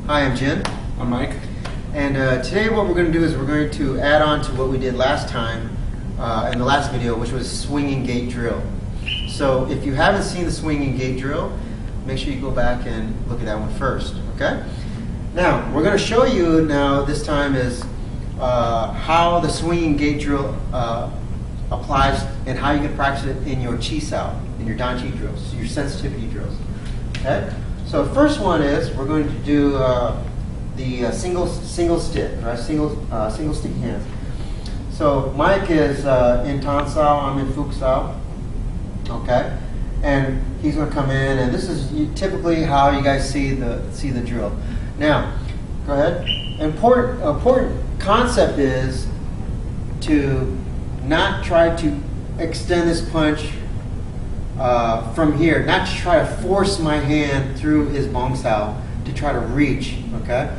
Hi, I'm Jin. I'm Mike. And today what we're going to do is we're going to add on to what we did last time in the last video, which was swinging gait drill. So if you haven't seen the swinging gait drill, make sure you go back and look at that one first, okay? Now, we're going to show you now this time is how the swinging gait drill applies and how you can practice it in your chi sao, in your Dan Chi drills, your sensitivity drills, okay? So the first one is we're going to do the single stick, right? Single stick hands. So Mike is in Tan Sao, I'm in Fuk Sao, okay? And he's going to come in, and this is typically how you guys see the drill. Now, go ahead. Important concept is to not try to extend this punch from here, not to try to force my hand through his bong sao to try to reach, okay?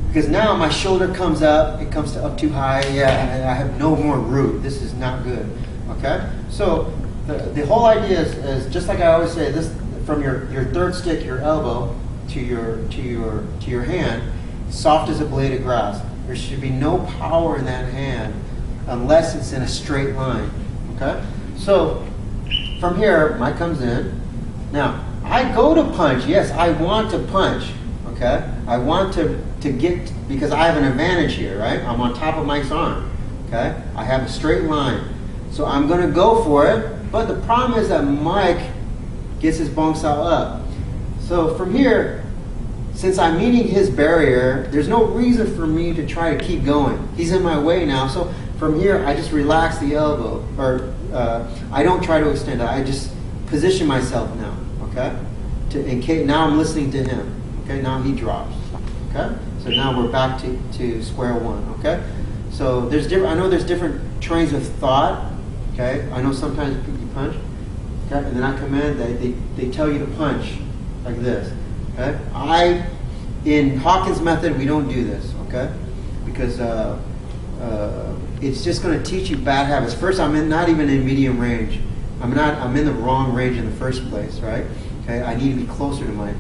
Because now my shoulder comes up, it comes up too high, yeah, I have no more root. This is not good, okay? So the whole idea is just like I always say, this from your third stick, your elbow, to your hand, soft as a blade of grass. There should be no power in that hand unless it's in a straight line, okay? So from here, Mike comes in. Now, I go to punch. Yes, I want to punch, okay? I want to get, because I have an advantage here, right? I'm on top of Mike's arm, okay? I have a straight line. So I'm going to go for it, but the problem is that Mike gets his bong sao up. So from here, since I'm meeting his barrier, there's no reason for me to try to keep going. He's in my way now. So from here, I just relax the elbow, or I don't try to extend it. I just position myself now, okay? In case, now I'm listening to him, okay? Now he drops, okay? So now we're back to square one, okay? So I know there's different trains of thought, okay? I know sometimes you punch, okay? And then I come in, they tell you to punch like this, okay? In Hawkins' method, we don't do this, okay? Because it's just going to teach you bad habits. First, I'm not even in medium range. I'm in the wrong range in the first place, right? Okay, I need to be closer to Mike,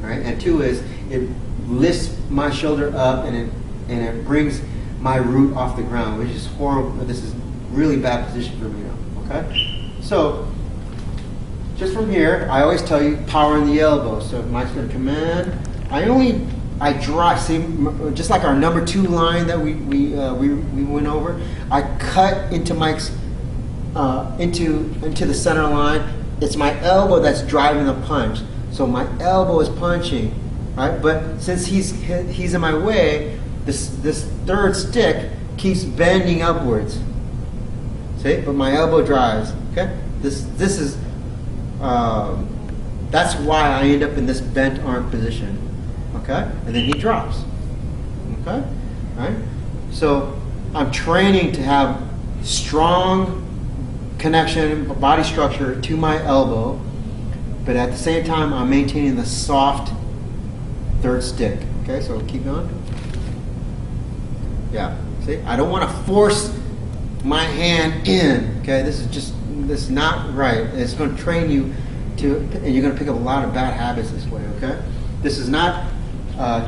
right? And two is it lifts my shoulder up and it brings my root off the ground, which is horrible. This is really bad position for me now, okay? So just from here, I always tell you power in the elbow. So Mike's going to come in. I draw, see, just like our number 2 line that we went over. I cut into Mike's into the center line. It's my elbow that's driving the punch. So my elbow is punching, right? But since he's in my way, this third stick keeps bending upwards. See, but my elbow drives. Okay, this is that's why I end up in this bent arm position. Okay, and then he drops. Okay, all right. So I'm training to have strong connection, body structure to my elbow, but at the same time I'm maintaining the soft third stick. Okay, so keep going. Yeah, see, I don't want to force my hand in. Okay, this is not right. It's going to train you to, and you're going to pick up a lot of bad habits this way. Okay, this is not.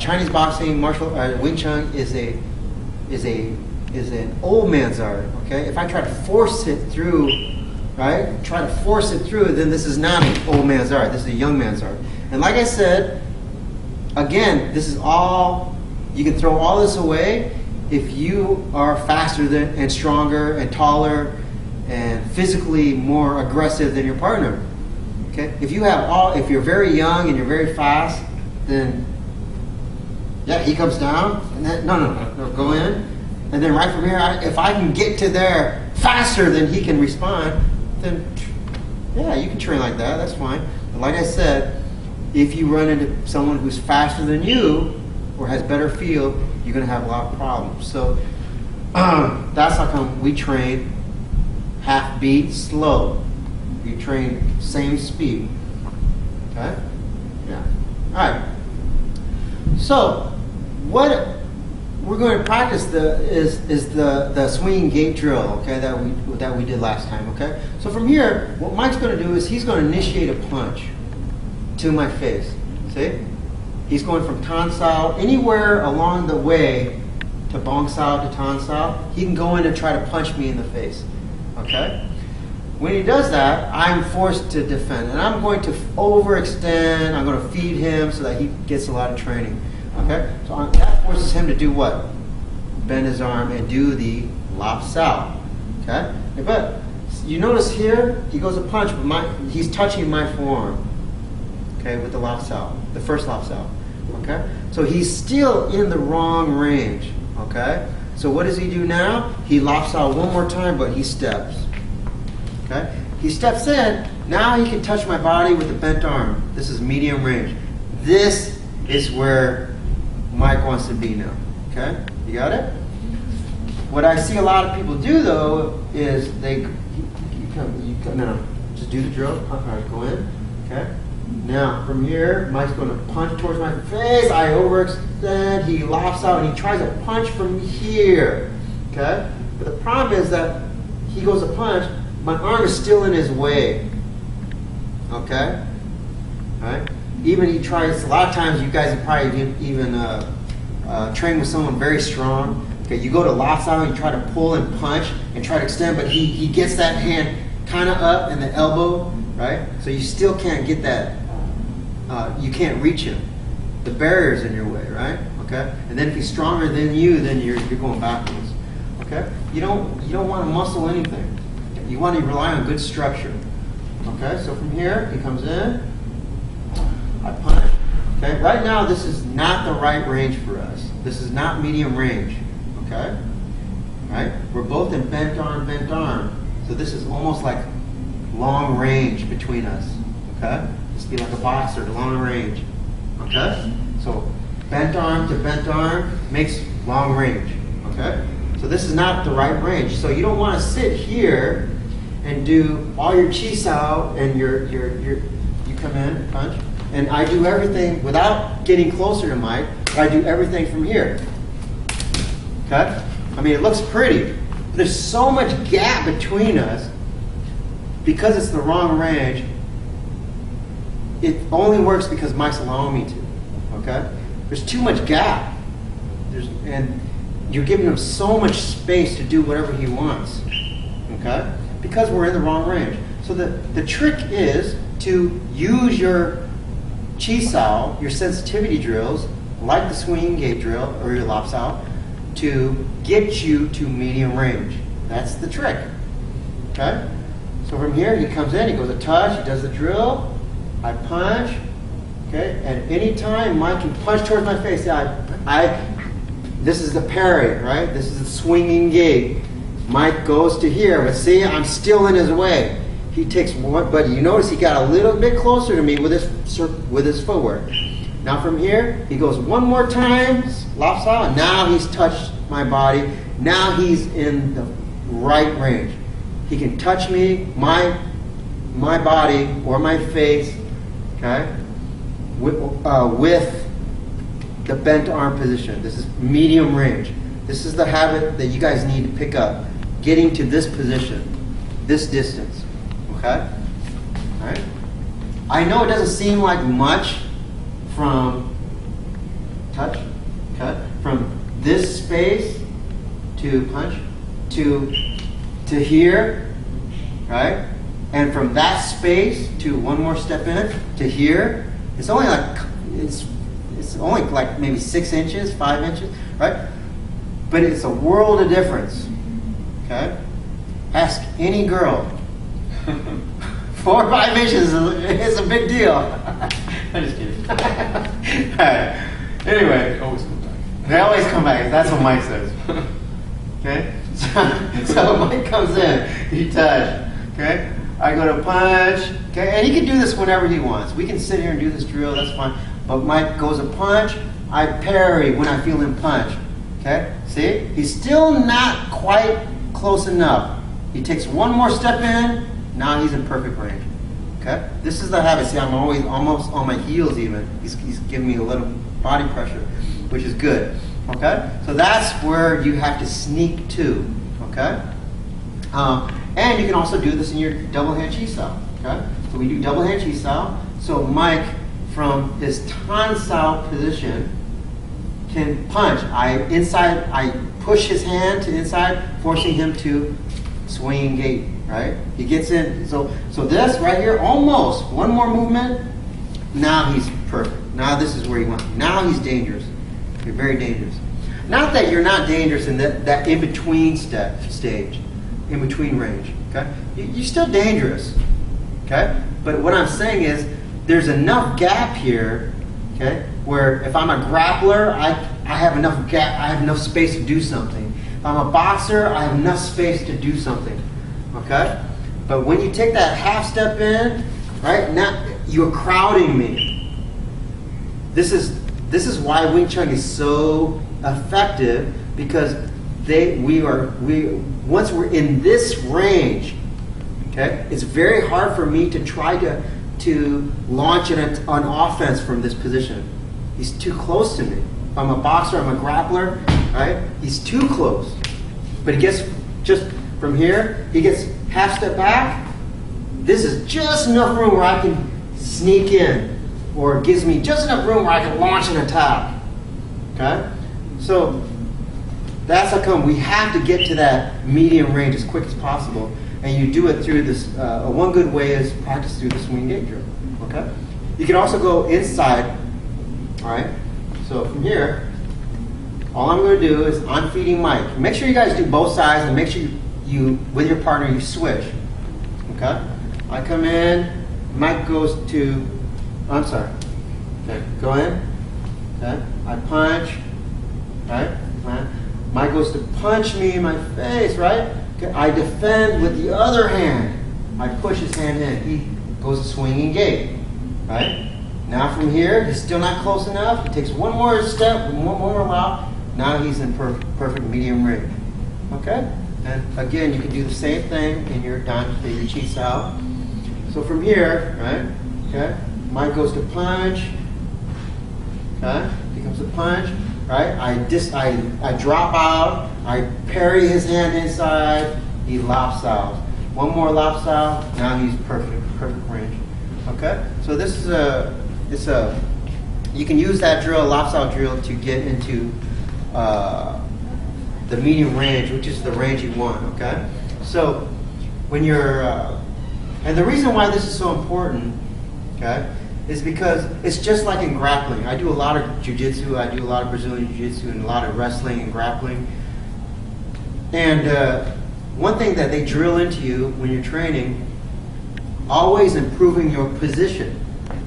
Chinese boxing, Wing Chun is an old man's art. Okay, if I try to force it through, right? Try to force it through, then this is not an old man's art. This is a young man's art. And like I said, again, this is all. You can throw all this away if you are faster and stronger and taller and physically more aggressive than your partner. Okay, if you're very young and you're very fast, then yeah, he comes down, and then, no, go in. And then right from here, if I can get to there faster than he can respond, then yeah, you can train like that, that's fine. But like I said, if you run into someone who's faster than you or has better feel, you're going to have a lot of problems. So that's how come we train half beat, slow. We train same speed. Okay? Yeah. All right. So what we're going to practice is the swinging gait drill, okay, that we did last time, okay? So from here, what Mike's going to do is he's going to initiate a punch to my face, see? He's going from Tan Sao, anywhere along the way to Bong Sao to Tan Sao, he can go in and try to punch me in the face, okay? When he does that, I'm forced to defend, and I'm going to overextend, I'm going to feed him so that he gets a lot of training, okay? So that forces him to do what? Bend his arm and do the Lap Sao, okay? But you notice here, he goes to punch, but he's touching my forearm, okay, with the Lap Sao, the first Lap Sao, okay? So he's still in the wrong range, okay? So what does he do now? He Lap Sao one more time, but he steps, okay? He steps in, now he can touch my body with the bent arm. This is medium range. This is where Mike wants to be now, okay? You got it? What I see a lot of people do though is you come now, just do the drill. All right, go in, okay? Now from here, Mike's going to punch towards my face. I overextend. He Laps out and he tries to punch from here, okay? But the problem is that he goes to punch. My arm is still in his way, okay? All right. Even he tries. A lot of times, you guys have probably even trained with someone very strong. Okay, you go to Laps out and you try to pull and punch and try to extend, but he gets that hand kind of up and the elbow, right? So you still can't get that. You can't reach him. The barrier's in your way, right? Okay. And then if he's stronger than you, then you're going backwards. Okay. You don't want to muscle anything. You want to rely on good structure. Okay. So from here, he comes in. I punch. Okay. Right now, this is not the right range for us. This is not medium range. Okay. Right. We're both in bent arm, bent arm. So this is almost like long range between us. Okay. This be like a boxer, long range. Okay. So bent arm to bent arm makes long range. Okay. So this is not the right range. So you don't want to sit here and do all your chi sao and you come in, punch, and I do everything without getting closer to Mike. I do everything from here. Okay? I mean, it looks pretty. But there's so much gap between us because it's the wrong range. It only works because Mike's allowing me to. Okay? There's too much gap. And you're giving him so much space to do whatever he wants. Okay? Because we're in the wrong range. So the trick is to use your chi sao, your sensitivity drills, like the swinging gate drill or your lap sao, to get you to medium range. That's the trick. Okay? So from here, he comes in, he goes to touch, he does the drill, I punch, okay? And anytime Mike can punch towards my face, this is the parry, right? This is the swinging gate. Mike goes to here, but see, I'm still in his way. He takes one, but you notice he got a little bit closer to me with his footwork. Now from here, he goes one more time, lap sao, and now he's touched my body. Now he's in the right range. He can touch me, my body or my face, okay, with the bent arm position. This is medium range. This is the habit that you guys need to pick up. Getting to this position, this distance, okay? All right? I know it doesn't seem like much from touch, okay? From this space to punch to here, right? And from that space to one more step in to here, it's only like maybe 6 inches, 5 inches, right? But it's a world of difference. Okay? Ask any girl. 4 or 5 inches is a big deal. I'm just kidding. All right. Anyway, They always come back. they always come back. That's what Mike says. Okay? So Mike comes in, he touch. Okay? I go to punch. Okay? And he can do this whenever he wants. We can sit here and do this drill, that's fine. But Mike goes to punch, I parry when I feel him punch. Okay? See? He's still not quite close enough. He takes one more step in, now he's in perfect range. Okay? This is the habit. See, I'm always almost on my heels even. He's giving me a little body pressure, which is good. Okay? So that's where you have to sneak to. Okay? And you can also do this in your double hand chi sao. Okay? So we do double hand chi sao. So Mike, from his tonsil position can punch. I push his hand to inside, forcing him to swing gate, right? He gets in, so this right here, almost, one more movement, now he's perfect. Now this is where you want, now he's dangerous. You're very dangerous. Not that you're not dangerous in that in-between stage, in-between range, okay? You're still dangerous, okay? But what I'm saying is, there's enough gap here, okay, where if I'm a grappler, I have enough gap, I have enough space to do something. If I'm a boxer, I have enough space to do something, okay? But when you take that half step in, right, now you're crowding me. This is why Wing Chun is so effective, because once we're in this range, okay, it's very hard for me to try to launch an offense from this position. He's too close to me. If I'm a boxer, I'm a grappler, right? He's too close. But he gets, just from here, he gets half step back. This is just enough room where I can sneak in, or it gives me just enough room where I can launch an attack, okay? So that's how come we have to get to that medium range as quick as possible. And you do it through this, one good way is practice through the swing gate drill, okay? You can also go inside, all right? So from here, all I'm gonna do is I'm feeding Mike. Make sure you guys do both sides, and make sure you with your partner, you switch, okay? I come in, Mike goes to, I'm sorry, okay, go in, okay? I punch, right? Mike goes to punch me in my face, right? Okay, I defend with the other hand. I push his hand in. He goes to swinging gate, right? Now from here, he's still not close enough. He takes one more step, one more lock. Now he's in perfect medium range, okay? And again, you can do the same thing in your Chi style. So from here, right? Okay, Mike goes to punch. Okay, he comes to punch. Right? I drop out, I parry his hand inside, he lops out. One more lops out, now he's perfect range. Okay? So this is you can use that drill, lops out drill, to get into the medium range, which is the range you want, okay? So when you're, and the reason why this is so important, okay, is because it's just like in grappling. I do a lot of jiu-jitsu, I do a lot of Brazilian jiu-jitsu, and a lot of wrestling and grappling. And one thing that they drill into you when you're training, always improving your position,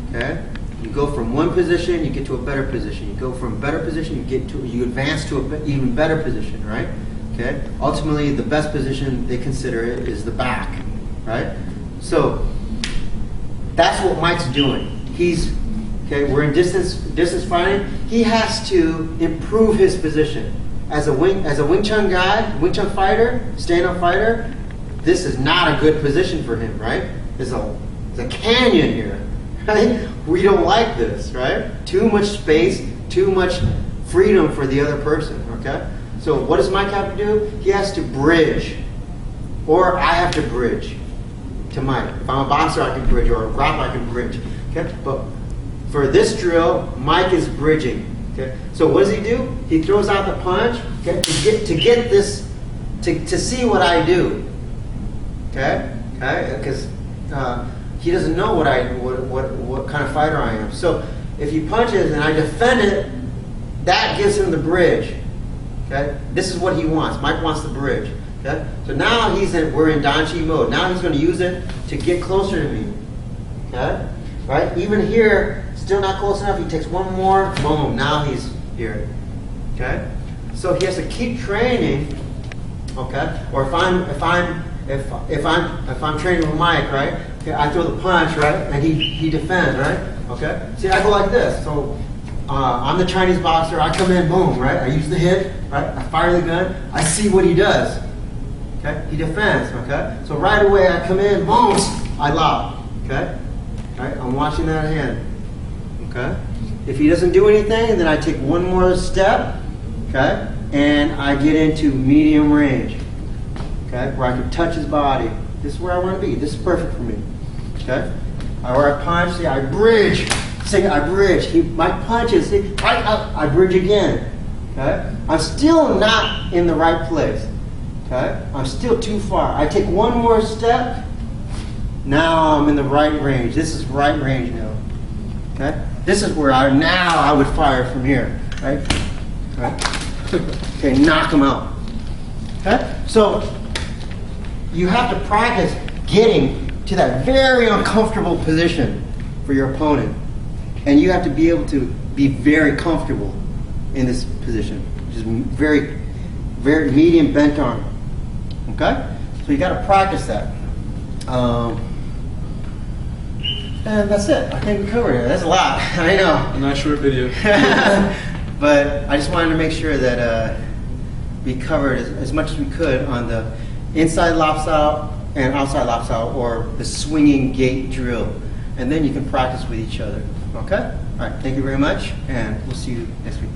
okay? You go from one position, you get to a better position. You go from a better position, you advance to an even better position, right? Okay? Ultimately, the best position they consider it is the back, right? So that's what Mike's doing. We're in distance fighting. He has to improve his position. As a Wing Chun guy, Wing Chun fighter, stand-up fighter, this is not a good position for him, right? There's a canyon here, right? We don't like this, right? Too much space, too much freedom for the other person, okay? So what does Mike have to do? He has to bridge, or I have to bridge to Mike. If I'm a boxer, I can bridge, or a grappler, I can bridge. Okay, but for this drill, Mike is bridging. Okay, so what does he do? He throws out the punch, okay, to get this, to see what I do. Okay, because he doesn't know what kind of fighter I am. So if he punches and I defend it, that gives him the bridge. Okay, this is what he wants. Mike wants the bridge. Okay, so now we're in Dan Chi mode. Now he's going to use it to get closer to me. Okay. Right? Even here, still not close enough. He takes one more, boom, now he's here. Okay? So he has to keep training, okay? Or if I'm training with Mike, right? Okay, I throw the punch, right? And he defends, right? Okay? See, I go like this. So I'm the Chinese boxer, I come in, boom, right? I use the hip, right? I fire the gun, I see what he does. Okay? He defends, okay? So right away I come in, boom, I lob. Okay? Right, I'm watching that hand, okay? If he doesn't do anything, then I take one more step, okay? And I get into medium range, okay? Where I can touch his body. This is where I want to be. This is perfect for me, okay? Or I punch, see, I bridge, Say I bridge. My punches. See, I bridge again. Okay? I'm still not in the right place. Okay? I'm still too far. I take one more step. Now I'm in the right range. This is right range now. Okay? This is where I would fire from here. Right? Right? Okay, knock them out. Okay? So you have to practice getting to that very uncomfortable position for your opponent. And you have to be able to be very comfortable in this position, which is very, very medium bent arm. Okay? So you got to practice that. And that's it. I think we covered it. That's a lot. I know. A nice short video. But I just wanted to make sure that we covered as much as we could on the inside lops out and outside lops out, or the swinging gate drill. And then you can practice with each other. Okay? All right. Thank you very much, and we'll see you next week.